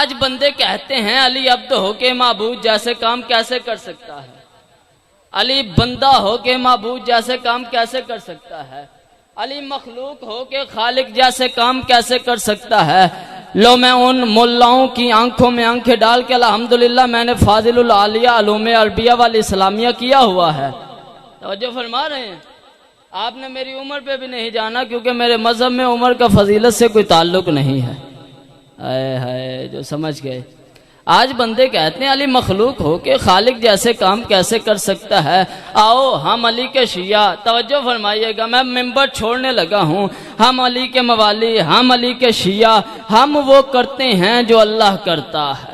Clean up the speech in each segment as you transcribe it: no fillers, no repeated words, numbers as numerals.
آج بندے کہتے ہیں علی عبد ہو کے معبود جیسے کام کیسے کر سکتا ہے، علی بندہ ہو کے معبود جیسے کام کیسے کر سکتا ہے، علی مخلوق ہو کے خالق جیسے کام کیسے کر سکتا ہے۔ لو میں ان ملاؤں کی آنکھوں میں آنکھیں ڈال کے الحمدللہ میں نے فاضل العالیہ علوم عربیہ والاسلامیہ کیا ہوا ہے۔ توجہ فرما رہے ہیں؟ آپ نے میری عمر پہ بھی نہیں جانا کیونکہ میرے مذہب میں عمر کا فضیلت سے کوئی تعلق نہیں ہے۔ اے ہائے جو سمجھ گئے۔ آج بندے کہتے ہیں علی مخلوق ہو کے خالق جیسے کام کیسے کر سکتا ہے۔ آؤ ہم علی کے شیعہ، توجہ فرمائیے گا، میں ممبر چھوڑنے لگا ہوں، ہم علی کے موالی، ہم علی کے شیعہ، ہم وہ کرتے ہیں جو اللہ کرتا ہے۔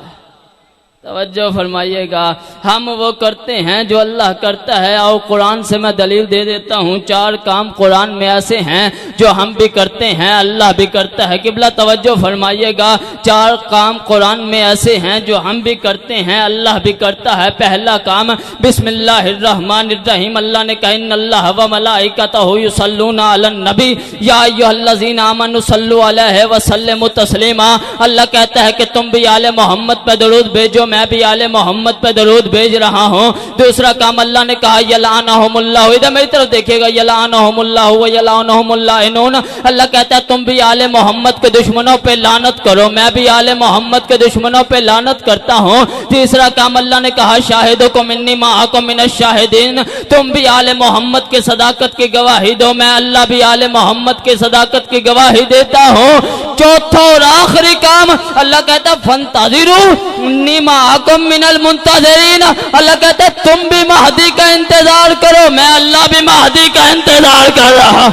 توجہ فرمائیے گا، ہم وہ کرتے ہیں جو اللہ کرتا ہے۔ اور قرآن سے میں دلیل دے دیتا ہوں، 4 کام قرآن میں ایسے ہیں جو ہم بھی کرتے ہیں اللہ بھی کرتا ہے۔ قبلہ توجہ فرمائیے گا، 4 کام قرآن میں ایسے ہیں جو ہم بھی کرتے ہیں اللہ بھی کرتا ہے۔ پہلا کام بسم اللہ الرحمن الرحیم، اللہ نے کہا ان اللہ و ملائکتہ یصلون علی النبی یا ایھا الذین آمنوا صلوا علیہ وسلموا تسلیما۔ اللہ کہتا ہے کہ تم بھی آل محمد پہ درود بھیجو، میں بھی آل محمد پہ درود بھیج رہا ہوں۔ دوسرا کام اللہ نے کہا یلعنہم اللہ، ادھر میری طرف دیکھیے گا، یلعنہم اللہ و یلعنہم اللعنون۔ اللہ کہتا ہے تم بھی آل محمد کے دشمنوں پہ لعنت کرو، میں بھی آل محمد کے دشمنوں پہ لعنت کرتا ہوں۔ تیسرا کام اللہ نے کہا شاہدکم انی معکم من الشاہدین، تم بھی آل محمد کے صداقت کی گواہی دو، میں اللہ بھی آل محمد کے صداقت کی گواہی دیتا ہوں۔ چوتھا اور آخری کام اللہ کہتا ہے فانتظروا انی معکم من المنتظرین، اللہ کہتا ہے تم بھی مہدی کا انتظار کرو، میں اللہ بھی مہدی کا انتظار کر رہا۔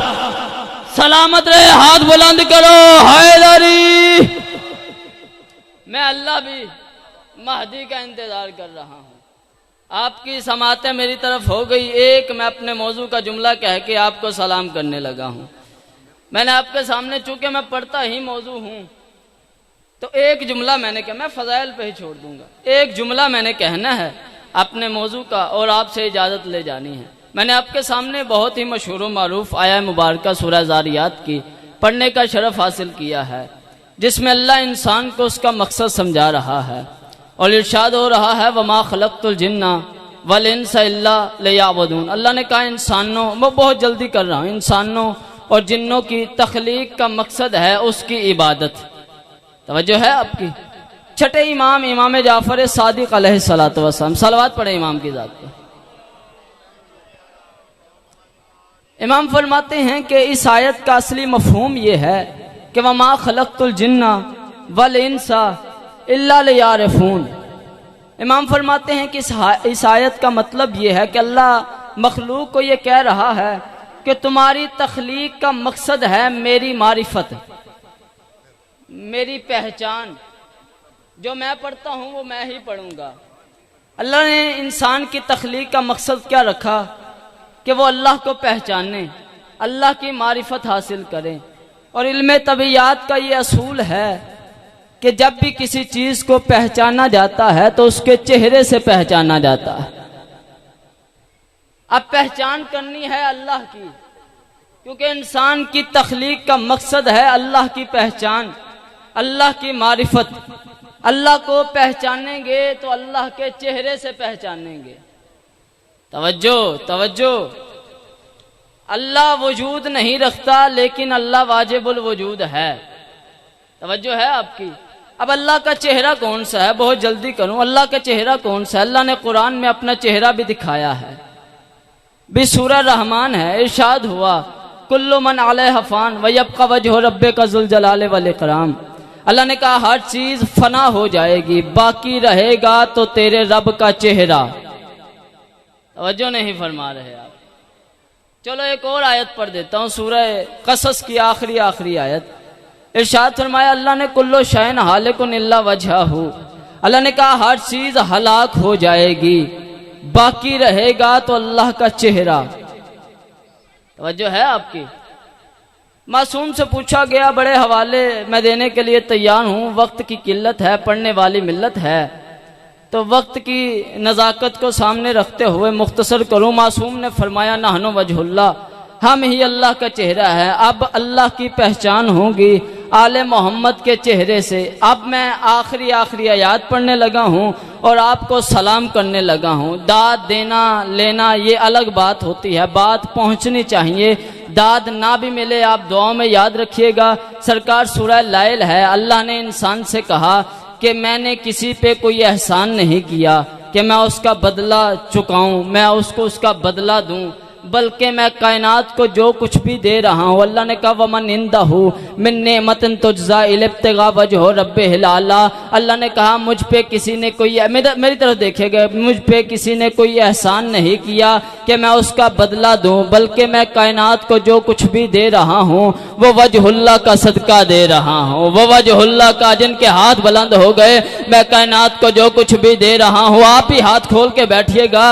سلامت رہے، ہاتھ بلند کرو، حیدری، میں اللہ بھی مہدی کا انتظار کر رہا ہوں۔ آپ کی سماعتیں میری طرف ہو گئی، ایک میں اپنے موضوع کا جملہ کہہ کے آپ کو سلام کرنے لگا ہوں۔ میں نے آپ کے سامنے چونکہ میں پڑھتا ہی موضوع ہوں تو ایک جملہ میں نے کہا، میں فضائل پہ ہی چھوڑ دوں گا، ایک جملہ میں نے کہنا ہے اپنے موضوع کا اور آپ سے اجازت لے جانی ہے۔ میں نے آپ کے سامنے بہت ہی مشہور و معروف آیہ مبارکہ سورہ ذاریات کی پڑھنے کا شرف حاصل کیا ہے، جس میں اللہ انسان کو اس کا مقصد سمجھا رہا ہے اور ارشاد ہو رہا ہے وما خلقت الجن والانس الا لیعبدون۔ اللہ نے کہا انسانوں، میں بہت جلدی کر رہا ہوں، انسانوں اور جنوں کی تخلیق کا مقصد ہے اس کی عبادت۔ توجہ ہے آپ کی؟ چھٹے امام امام جعفر صادق علیہ الصلوۃ والسلام، صلوات پڑھے امام کی ذات پہ۔ امام فرماتے ہیں کہ اس آیت کا اصلی مفہوم یہ ہے کہ وما خلقت الجن والانس الا لیعرفون۔ امام فرماتے ہیں کہ اس آیت کا مطلب یہ ہے کہ اللہ مخلوق کو یہ کہہ رہا ہے کہ تمہاری تخلیق کا مقصد ہے میری معرفت، میری پہچان، جو میں پڑھتا ہوں وہ میں ہی پڑھوں گا۔ اللہ نے انسان کی تخلیق کا مقصد کیا رکھا کہ وہ اللہ کو پہچانے، اللہ کی معرفت حاصل کریں۔ اور علم طبیعیات کا یہ اصول ہے کہ جب بھی کسی چیز کو پہچانا جاتا ہے تو اس کے چہرے سے پہچانا جاتا ہے۔ اب پہچان کرنی ہے اللہ کی، کیونکہ انسان کی تخلیق کا مقصد ہے اللہ کی پہچان، اللہ کی معرفت۔ اللہ کو پہچانیں گے تو اللہ کے چہرے سے پہچانیں گے۔ توجہ توجہ، اللہ وجود نہیں رکھتا لیکن اللہ واجب الوجود ہے۔ توجہ ہے آپ کی؟ اب اللہ کا چہرہ کون سا ہے؟ بہت جلدی کروں، اللہ کا چہرہ کون سا ہے؟ اللہ نے قرآن میں اپنا چہرہ بھی دکھایا ہے، بھی سورہ رحمان ہے، ارشاد ہوا کل من علیہ فان ویبقى وجہ ربک ذو الجلال والاکرام۔ اللہ نے کہا ہر چیز فنا ہو جائے گی، باقی رہے گا تو تیرے رب کا چہرہ۔ توجہ نہیں فرما رہے آپ؟ چلو ایک اور آیت پڑھ دیتا ہوں، سورہ قصص کی آخری آیت۔ ارشاد فرمایا اللہ نے کل شیء ہالک الا وجہہ، اللہ نے کہا ہر چیز ہلاک ہو جائے گی، باقی رہے گا تو اللہ کا چہرہ۔ توجہ ہے آپ کی؟ معصوم سے پوچھا گیا، بڑے حوالے میں دینے کے لیے تیار ہوں، وقت کی قلت ہے، پڑھنے والی ملت ہے، تو وقت کی نزاکت کو سامنے رکھتے ہوئے مختصر کروں۔ معصوم نے فرمایا نحن وجہ اللہ، ہم ہی اللہ کا چہرہ ہے۔ اب اللہ کی پہچان ہوگی، آل محمد کے چہرے سے۔ اب میں آخری آیات پڑھنے لگا ہوں اور آپ کو سلام کرنے لگا ہوں۔ داد دینا لینا یہ الگ بات ہوتی ہے، بات پہنچنی چاہیے، داد نہ بھی ملے آپ دعاؤں میں یاد رکھیے گا۔ سرکار سورہ لائل ہے، اللہ نے انسان سے کہا کہ میں نے کسی پہ کوئی احسان نہیں کیا کہ میں اس کا بدلہ چکاؤں، میں اس کو اس کا بدلہ دوں، بلکہ میں کائنات کو جو کچھ بھی دے رہا ہوں۔ اللہ نے کہا وَمَنْ عِنْدَهُ مِنْ نِعْمَةٍ تُجْزَىٰ إِلَّا ابْتِغَاءَ وَجْهِ رَبِّهِ الْأَعْلَىٰ۔ اللہ نے کہا مجھ پہ کسی نے کوئی، میری طرف دیکھے گا، مجھ پہ کسی نے کوئی احسان نہیں کیا کہ میں اس کا بدلہ دوں، بلکہ میں کائنات کو جو کچھ بھی دے رہا ہوں وہ وجہ اللہ کا صدقہ دے رہا ہوں۔ وہ وجہ اللہ کا، جن کے ہاتھ بلند ہو گئے، میں کائنات کو جو کچھ بھی دے رہا ہوں۔ آپ ہی ہاتھ کھول کے بیٹھیے گا،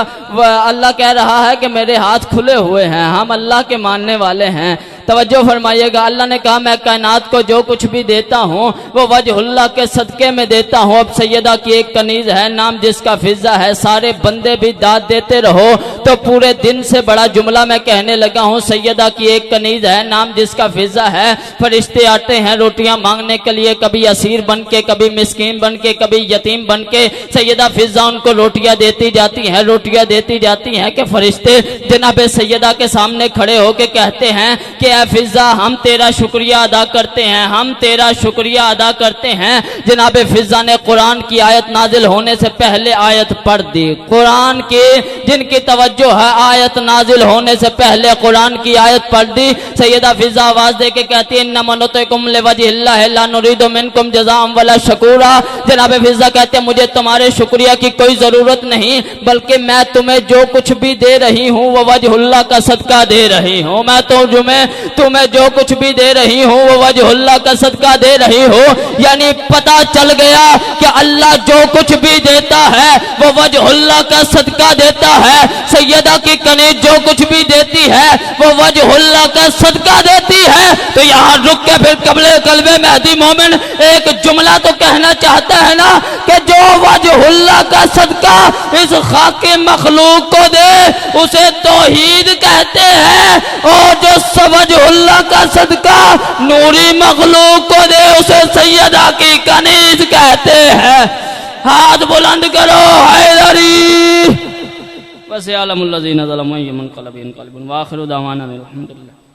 اللہ کہہ رہا ہے کہ میرے ہاتھ کھلے ہوئے ہیں، ہم اللہ کے ماننے والے ہیں۔ توجہ فرمائیے گا، اللہ نے کہا میں کائنات کو جو کچھ بھی دیتا ہوں وہ وجہ اللہ کے صدقے میں دیتا ہوں۔ اب سیدہ کی ایک کنیز ہے، نام جس کا فضہ ہے، سارے بندے بھی داد دیتے رہو تو پورے دن سے بڑا جملہ میں کہنے لگا ہوں۔ سیدہ کی ایک کنیز ہے، نام جس کا فضہ ہے، فرشتے آتے ہیں روٹیاں مانگنے کے لیے، کبھی اسیر بن کے، کبھی مسکین بن کے، کبھی یتیم بن کے۔ سیدہ فضہ ان کو روٹیاں دیتی جاتی ہیں، روٹیاں دیتی جاتی ہیں کہ فرشتے جناب سیدہ کے سامنے کھڑے ہو کے کہتے ہیں کہ اے فضہ ہم تیرا شکریہ ادا کرتے ہیں، ہم تیرا شکریہ ادا کرتے ہیں۔ جناب فضہ نے قرآن کی آیت نازل ہونے سے پہلے آیت پڑھ دی، قرآن کی جن کی توجہ ہے آیت نازل ہونے سے پہلے قرآن کی آیت پڑھ دی۔ سیدہ فضہ آواز دے کے کہتی ہے انما نطعمکم لوجہ اللہ لا نرید منکم جزاء ولا شکورا۔ جناب فضہ کہتے ہیں مجھے تمہارے شکریہ کی کوئی ضرورت نہیں، بلکہ میں تمہیں جو کچھ بھی دے رہی ہوں وہ وجہ اللہ کا صدقہ دے رہی ہوں۔ میں تو تمہیں جو کچھ بھی دے رہی ہوں وہ وجہ اللہ کا صدقہ دے رہی ہوں۔ یعنی پتہ چل گیا کہ اللہ جو کچھ بھی دیتا ہے وہ وجہ اللہ کا صدقہ دیتا ہے۔ سیدہ کی کنیز جو کچھ بھی دیتی ہے وہ وجہ اللہ کا صدقہ دیتی ہے۔ تو یہاں رک کے پھر قلب مہدی مومن ایک جملہ تو کہنا چاہتا ہے نا کہ جو وجہ اللہ کا صدقہ اس خاک مخلوق کو دے اسے توحید کہتے ہیں، اور جو وجہ اللہ کا صدقہ نوری مخلوق کو دے اسے سیدہ کی کنیز کہتے ہیں۔ ہاتھ بلند کرو حیدری۔ وَسَيَعْلَمُ الَّذِينَ ظَلَمُوا أَيَّ مُنقَلَبٍ يَنقَلِبُونَ وَآخِرُ دَعْوَانَا الْحَمْدُ لِلَّهِ۔